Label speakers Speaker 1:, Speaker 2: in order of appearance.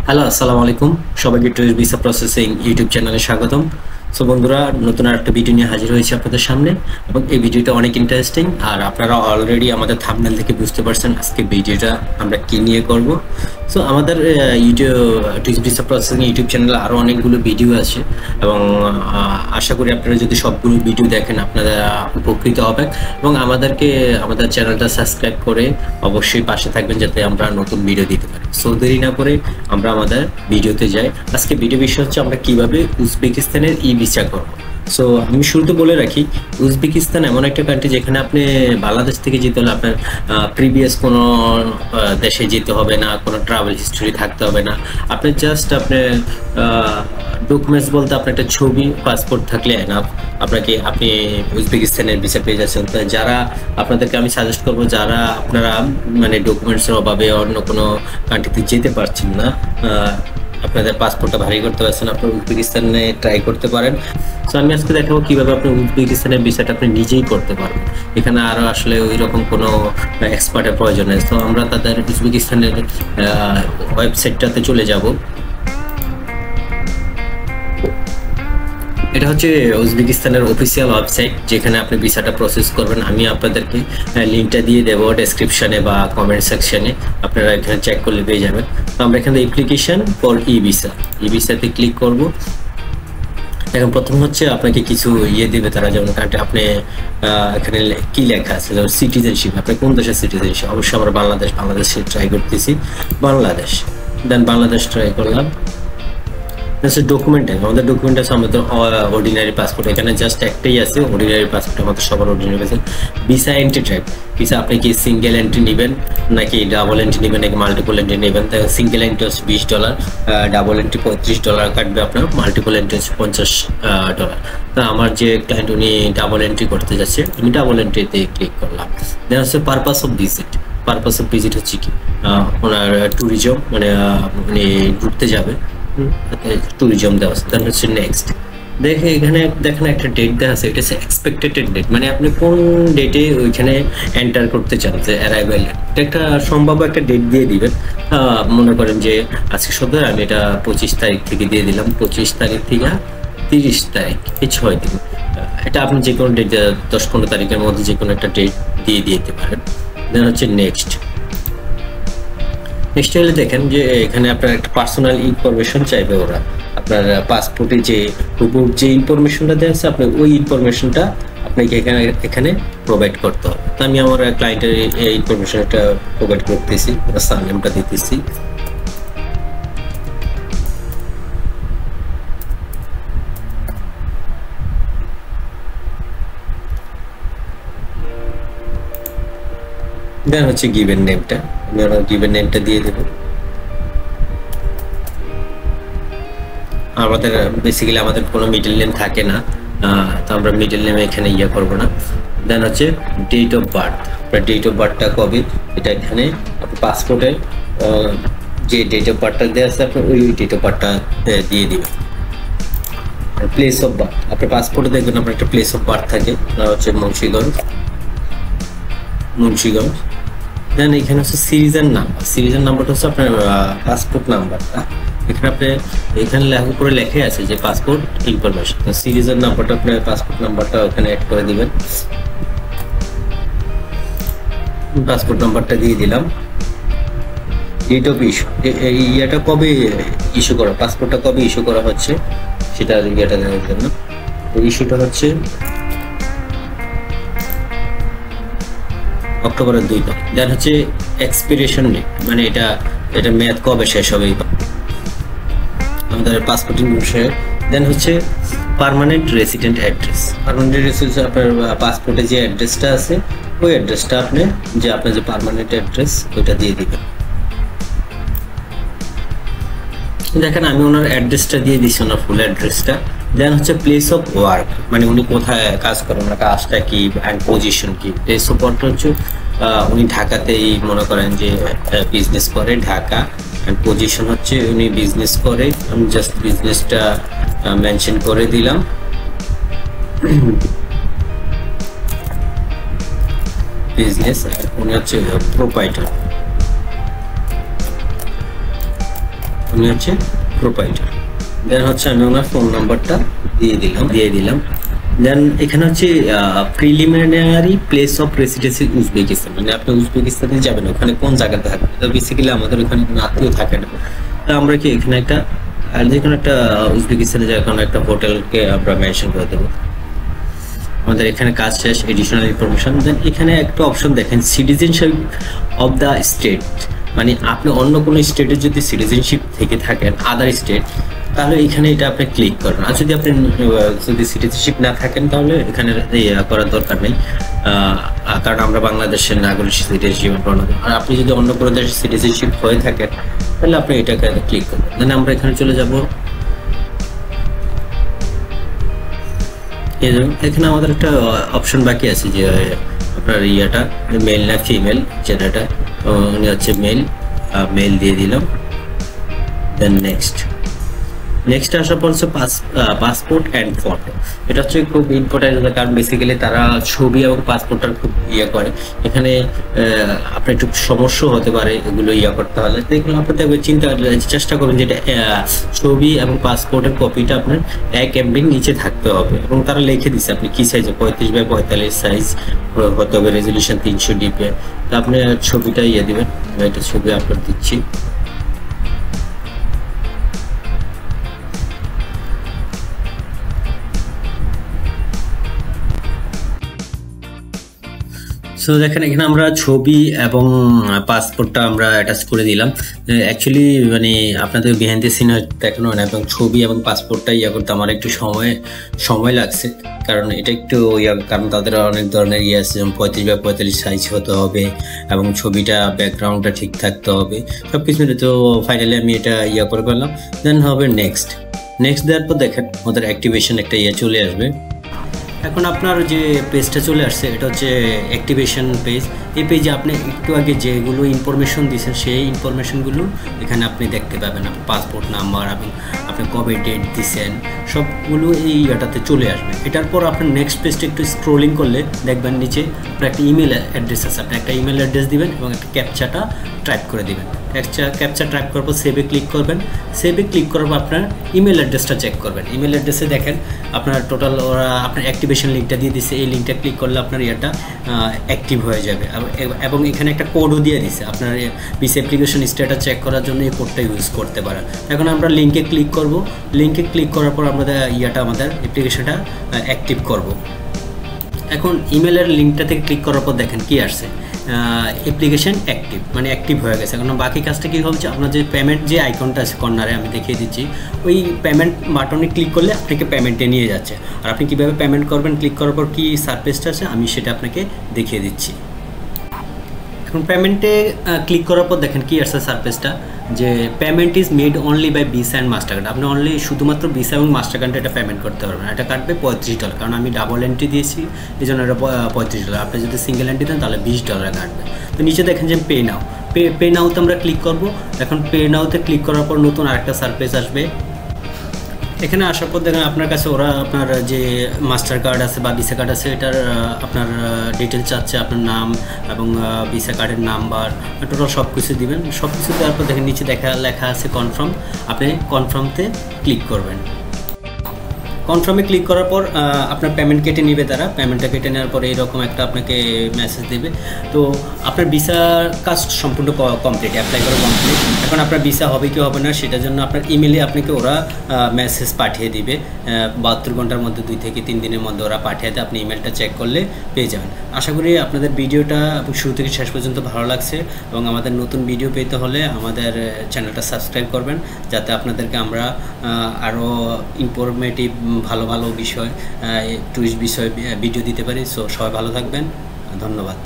Speaker 1: Hello, আসসালামু আলাইকুম। সবাইকে টুরিস্ট ভিসা প্রসেসিং ইউটিউব চ্যানেলে স্বাগতম। সো বন্ধুরা, নতুন আরেকটা ভিডিও নিয়ে হাজির হয়েছি আপনাদের সামনে এবং এই ভিডিওটা অনেক ইন্টারেস্টিং। আর আপনারা অলরেডি আমাদের থাম্বনেল থেকে বুঝতে পারছেন আজকে ভিডিওটা আমরা কি নিয়ে করব। সো আমাদের YouTube tourist visa processing YouTube চ্যানেলে আরও অনেকগুলো ভিডিও আছে এবং আশা করি আপনারা যদি সবগুলো ভিডিও দেখেন আপনারা উপকৃত হবেন এবং আমাদের চ্যানেলটা সাবস্ক্রাইব করে অবশ্যই পাশে থাকবেন যাতে আমরা নতুন ভিডিও দিতে পারি। সো দেরি না করে আমরা আমাদের ভিডিওতে যাই। আজকে ভিডিও বিষয় হচ্ছে আমরা কিভাবে উজবেকিস্তানের ই ভিসা করব। সো আমি শুরুতে বলে রাখি, উজবেকিস্তান এমন একটা কান্ট্রি যেখানে আপনি বাংলাদেশ থেকে যেতে হলে আপনার প্রিভিয়াস কোনো দেশে যেতে হবে না, কোনো ট্রাভেল হিস্ট্রি থাকতে হবে না। আপনি জাস্ট আপনার ডকুমেন্টস বলতে আপনার একটা ছবি, পাসপোর্ট থাকলে এনাফ আপনি উজবেকিস্তানের ভিসা পেয়ে যাচ্ছেন। তো যারা আপনাদেরকে আমি সাজেস্ট করবো, যারা আপনারা মানে ডকুমেন্টসের অভাবে অন্য কোনো কান্ট্রিতে যেতে পারছেন না, আপনাদের পাসপোর্টটা ভারী করতে পারছেন, আপনার উজবেকিস্তানে ট্রাই করতে পারেন। সো আমি আজকে দেখাবো কিভাবে আপনি উজবেকিস্তানের ভিসাটা আপনি নিজেই করতে পারবেন। এখানে আরও আসলে ওই রকম কোনো এক্সপার্টের প্রয়োজন নেই। তো আমরা তাদের উজবেকিস্তানের ওয়েবসাইটটাতে চলে যাব। এটা হচ্ছে উজবেকিস্তানের অফিসিয়াল ওয়েবসাইট যেখানে আপনি ভিসাটা প্রসেস করবেন। আমি আপনাদেরকে লিঙ্কটা দিয়ে দেবো ডেসক্রিপশনে বা কমেন্ট সেকশনে, আপনারা এখানে চেক করলে পেয়ে যাবেন। তো আমরা এখানে অ্যাপ্লিকেশন ফর ই ভিসাতে ক্লিক করব। এখন প্রথম হচ্ছে আপনাকে কিছু দেবে তারা, যেমন আপনি এখানে কি লেখা আছে, যেমন সিটিজেনশিপ, আপনি কোন দেশের সিটিজেনশিপ। অবশ্যই আমরা বাংলাদেশে ট্রাই করতেছি, বাংলাদেশ। দেন বাংলাদেশ ট্রাই করলাম। ডকুমেন্ট আমাদের ডকুমেন্ট আছে আমাদের অর্ডিনারি পাসপোর্ট, এখানে জাস্ট একটাই আছে অর্ডিনারি পাসপোর্ট, আমাদের সবার অর্ডিনারি আছে। ভিসা এন্ট্রি টাইপ, ভিসা আপনি কি সিঙ্গেল এন্ট্রি নেবেন নাকি ডাবল এন্ট্রি নেবেন নাকি মাল্টিপল এন্ট্রি নেবেন। তাই সিঙ্গেল এন্ট্রি হচ্ছে $20, ডাবল এন্ট্রি $35 কাটবে আপনার, মাল্টিপল এন্ট্রি হচ্ছে $50। তা আমার যে ক্লায়েন্ট উনি ডাবল এন্ট্রি করতে যাচ্ছে, আমি ডাবল এন্ট্রিতে ক্লিক করলাম। দেন হচ্ছে পারপাস অফ ভিজিট হচ্ছে কি ওনার ট্যুরিজম, মানে উনি ঘুরতে যাবে, ট্যুরিজম দেওয়া আছে। দেন হচ্ছে নেক্সট, এখানে দেখেন একটা ডেট দেওয়া আছে, এটা হচ্ছে এক্সপেক্টেড ডেট, মানে আপনি কোন ডেটে ওইখানে এন্টার করতে চান, যে অ্যারাইভাল ডেট একটা সম্ভাব্য একটা ডেট দিয়ে দিবেন। মনে করেন যে আজকে 17, আমি এটা 25 তারিখ থেকে দিয়ে দিলাম, 25 তারিখ থেকে 30 তারিখ, এই 6 দিন। এটা আপনি যে কোনো ডেট 10-15 তারিখের মধ্যে যে কোনো একটা ডেট দিয়ে দিতে পারেন। দেন হচ্ছে নেক্সট হলে দেখেন যে এখানে আপনার একটা পার্সোনাল ইনফরমেশন চাইবে ওরা, আপনার পাসপোর্টে যে ইনফরমেশনটা দেওয়া আছে আপনার ওই ইনফরমেশনটা আপনাকে এখানে প্রোভাইড করতে হবে। তো আমি আমার ক্লায়েন্টের এই ইনফরমেশনটা প্রোভাইড করতেছি, সারনেমটা দিতেছি। দেন হচ্ছে গিভেন নেমটা, গিভেন নেমটা দিয়ে দেব। বেসিক্যালি আমাদের কোনো মিডল নেম থাকে না, তো আমরা মিডল নেমে এখানে করবো না। দেন হচ্ছে ডেট অফ বার্থ, আপনার ডেট অফ বার্থটা কবে, এটা এখানে আপনার পাসপোর্টে যে ডেট অফ বার্থটা দেওয়া আছে আপনার ওই ডেট অফ বার্থটা দিয়ে দিবেন। প্লেস অফ বার্থ, আপনার পাসপোর্টে দেখবেন আপনার একটা প্লেস অফ বার্থ থাকে, হচ্ছে মুন্সিগঞ্জ। দেন এখানে হচ্ছে সিরিজের নাম্বারটা হচ্ছে আপনার পাসপোর্ট নাম্বারটা, এখানে উপরে লেখা আছে যে পাসপোর্ট ইনফরমেশন, সিরিজের নাম্বারটা আপনার পাসপোর্ট নাম্বারটা ওখানে অ্যাড করে দিবেন। পাসপোর্ট নাম্বারটা দিয়ে দিলাম। ডেট অফ ইস্যু, এটা কবে ইস্যু করা, পাসপোর্টটা কবে ইস্যু করা হচ্ছে সেটা দেওয়ার জন্য ইস্যুটা হচ্ছে অক্টোবরের 2 তারিখ। দেন হচ্ছে এক্সপিরেশন ডেট, মানে এটা মেয়াদ কবে শেষ হবে আমাদের পাসপোর্টিং বিষয়ে। দেন হচ্ছে পার্মানেন্ট রেসিডেন্ট অ্যাড্রেস, আপনার পাসপোর্টে যে অ্যাড্রেসটা আছে ওই অ্যাড্রেসটা আপনার যে পার্মানেন্ট অ্যাড্রেস ওইটা দিয়ে দিবেন। দেখেন আমি ওনার অ্যাড্রেসটা দিয়ে দিচ্ছি, ওনার ফুল অ্যাড্রেসটা। দেন হচ্ছে প্লেস অফ ওয়ার্ক, মানে উনি কোথায় কাজ করেন, ওনার কাজটা কি অ্যান্ড পজিশন কি। প্লেস অফ ওয়ার্ক হচ্ছে উনি ঢাকাতেই মনে করেন যে বিজনেস করে, ঢাকা। অ্যান্ড পজিশন হচ্ছে উনি বিজনেস করে, আমি জাস্ট বিজনেসটা মেনশন করে দিলাম। বিজনেস উনি হচ্ছে প্রোপাইটার, উনি হচ্ছে প্রোপাইটার। দেন হচ্ছে আমি ওনার ফোন নাম্বারটা দিয়ে দিলাম। দেন এখানে হচ্ছে preliminary place of residency Uzbekistan, মানে আপনি উজবেকিস্তানে যাবেন, ওখানে কোন জায়গাতে থাকবেন। তো বেসিক্যালি আমাদের ওখানে কোনো আত্মীয় থাকে না, তো আমরা কি এখানে একটা যে কোনো একটা উজবেকিস্তানে যে কোনো একটা হোটেলকে আমরা মেনশন করে দেবো। আমাদের এখানে কাজ শেষ, এডিশনাল ইনফরমেশন। দেন এখানে একটা অপশন দেখেন সিটিজেনশিপ অফ দ্য স্টেট, মানে আপনি অন্য কোনো স্টেটের যদি সিটিজেনশিপ থেকে থাকেন আদার স্টেট, তাহলে এখানে এটা আপনি ক্লিক করবেন। আর যদি আপনি যদি সিটিজেনশিপ না থাকেন তাহলে এখানে করার দরকার নেই, কারণ আমরা বাংলাদেশের নাগরিক সিটিজেনশিপ। আর আপনি যদি অন্য কোনো দেশের সিটিজেনশিপ হয়ে থাকেন তাহলে আপনি এটাকে ক্লিক করবেন। দেন আমরা এখানে চলে যাব। এখানে আমাদের একটা অপশন বাকি আছে যে আপনার ইয়েটা মেল না ফিমেল, যেটা উনি হচ্ছে মেল দিয়ে দিলাম। দেন নেক্সট আসার পর হচ্ছে পাসপোর্ট অ্যান্ড ফটো। এটা হচ্ছে খুব ইম্পর্টেন্ট, কারণ বেসিক্যালি তারা ছবি এবং পাসপোর্টটা খুব করে। এখানে আপনার একটু সমস্যা হতে পারে এগুলো করতে হলে, তো এগুলো আপনি চেষ্টা করুন যেটা ছবি এবং পাসপোর্টের কপিটা আপনার 1 MB নিচে থাকতে হবে, এবং তারা লিখে দিচ্ছে আপনি কি সাইজে 35x45 সাইজ হতে হবে, রেজলিউশন 300 DPI। তো আপনি ছবিটা দিবেন, এটা ছবি আপলোড দিচ্ছি। সো দেখেন এখানে আমরা ছবি এবং পাসপোর্টটা আমরা অ্যাটাচ করে দিলাম। অ্যাকচুয়ালি মানে আপনাদের বিহাইন্ড দ্য সিন দেখানো হয় না, এবং ছবি এবং পাসপোর্টটা করতে আমার একটু সময় লাগছে, কারণ এটা একটু কারণ তাদের অনেক ধরনের আছে, যেমন 35x45 সাইজ হতে হবে এবং ছবিটা ব্যাকগ্রাউন্ডটা ঠিক থাকতে হবে, সব কিছু। তো ফাইনালি আমি এটা করে পেলাম। দেন হবে নেক্সট দেওয়ার পর দেখেন আমাদের অ্যাক্টিভেশন একটা চলে আসবে। এখন আপনার যে পেজটা চলে আসছে এটা হচ্ছে অ্যাক্টিভেশন পেজ। এই পেজে আপনি একটু আগে যেগুলো ইনফরমেশন দিয়েছেন সেই ইনফরমেশনগুলো এখানে আপনি দেখতে পাবেন, পাসপোর্ট নাম্বার এবং আপনি কবে ডেট দিয়েছেন সবগুলো এই এটাতে চলে আসবে। এটার পর আপনার নেক্সট পেজটা একটু স্ক্রোলিং করলে দেখবেন নিচে আপনার একটা ইমেল অ্যাড্রেস আছে, আপনি একটা ইমেল অ্যাড্রেস দিবেন এবং একটা ক্যাপচাটা টাইপ করে দিবেন। ক্যাপচা টাইপ করার পর সেভে ক্লিক করবেন। সেভে ক্লিক করার পর আপনার ইমেল অ্যাড্রেসটা চেক করবেন। ইমেল অ্যাড্রেসে দেখেন আপনার টোটাল ওরা আপনার অ্যাক্টিভেশন লিঙ্কটা দিয়ে দিচ্ছে, এই লিঙ্কটা ক্লিক করলে আপনার এটা অ্যাক্টিভ হয়ে যাবে। এবং এখানে একটা কোডও দিয়ে দিচ্ছে, আপনার ভিসা অ্যাপ্লিকেশন স্ট্যাটাস চেক করার জন্য এই কোডটা ইউজ করতে পারেন। এখন আমরা লিঙ্কে ক্লিক করব। লিঙ্কে ক্লিক করার পর আমাদের আমাদের অ্যাপ্লিকেশনটা অ্যাক্টিভ করব। এখন ইমেলের লিঙ্কটা থেকে ক্লিক করার পর দেখেন কি আসছে, অ্যাপ্লিকেশন অ্যাক্টিভ, মানে অ্যাক্টিভ হয়ে গেছে। এখন বাকি কাজটা কী হচ্ছে, আপনার যে পেমেন্ট যে আইকনটা আছে কর্নারে আমি দেখিয়ে দিচ্ছি, ওই পেমেন্ট বাটনে ক্লিক করলে আপনাকে পেমেন্টে নিয়ে যাচ্ছে। আর আপনি কীভাবে পেমেন্ট করবেন, ক্লিক করার পর কী সার্ভিসটা আছে আমি সেটা আপনাকে দেখিয়ে দিচ্ছি। এখন পেমেন্টে ক্লিক করার পর দেখেন কি আসছে সার্ভিসটা, যে payment is made only by Visa and Mastercard. আপনি অনলি শুধুমাত্র ভিসা এবং মাস্টার কার্ডে এটা পেমেন্ট করতে পারবেন। এটা কাটবে $35, কারণ আমি ডাবল এন্ট্রি দিয়েছি এই জন্য এটা $35। আপনি যদি সিঙ্গেল এন্ট্রি দেন তাহলে $20 কাটবে। তো নিচে দেখেন যে পে নাওতে আমরা ক্লিক করব। এখন পে নাওতে ক্লিক করার পর নতুন আরেকটা সার্ভিস আসবে। এখানে আসার পর দেখেন আপনার কাছে ওরা আপনার যে মাস্টার কার্ড আছে বা ভিসা কার্ড আছে এটার আপনার ডিটেলস চাচ্ছে, আপনার নাম এবং ভিসা কার্ডের নাম্বার টোটাল সব কিছু দিবেন। সব কিছু দেওয়ার পর দেখেন নিচে লেখা আছে কনফার্ম, আপনি কনফার্মতে ক্লিক করবেন। কনফার্মে ক্লিক করার পর আপনার পেমেন্ট কেটে নেবে তারা। পেমেন্টটা কেটে নেওয়ার পরে এরকম একটা আপনাকে মেসেজ দেবে। তো আপনার ভিসা কাজ সম্পূর্ণ কমপ্লিট, অ্যাপ্লাই করা কমপ্লিট। এখন আপনার ভিসা হবে কি হবে না সেটার জন্য আপনার ইমেলে আপনাকে ওরা মেসেজ পাঠিয়ে দিবে 72 ঘন্টার মধ্যে, 2 থেকে 3 দিনের মধ্যে ওরা পাঠিয়ে দেয়। আপনি ইমেলটা চেক করলে পেয়ে যাবেন। আশা করি আপনাদের ভিডিওটা শুরু থেকে শেষ পর্যন্ত ভালো লাগছে, এবং আমাদের নতুন ভিডিও পেতে হলে আমাদের চ্যানেলটা সাবস্ক্রাইব করবেন, যাতে আপনাদেরকে আমরা আরও ইনফরমেটিভ ভালো বিষয় টুরিস্ট বিষয় ভিডিও দিতে পারি। সো সবাই ভালো থাকবেন, ধন্যবাদ।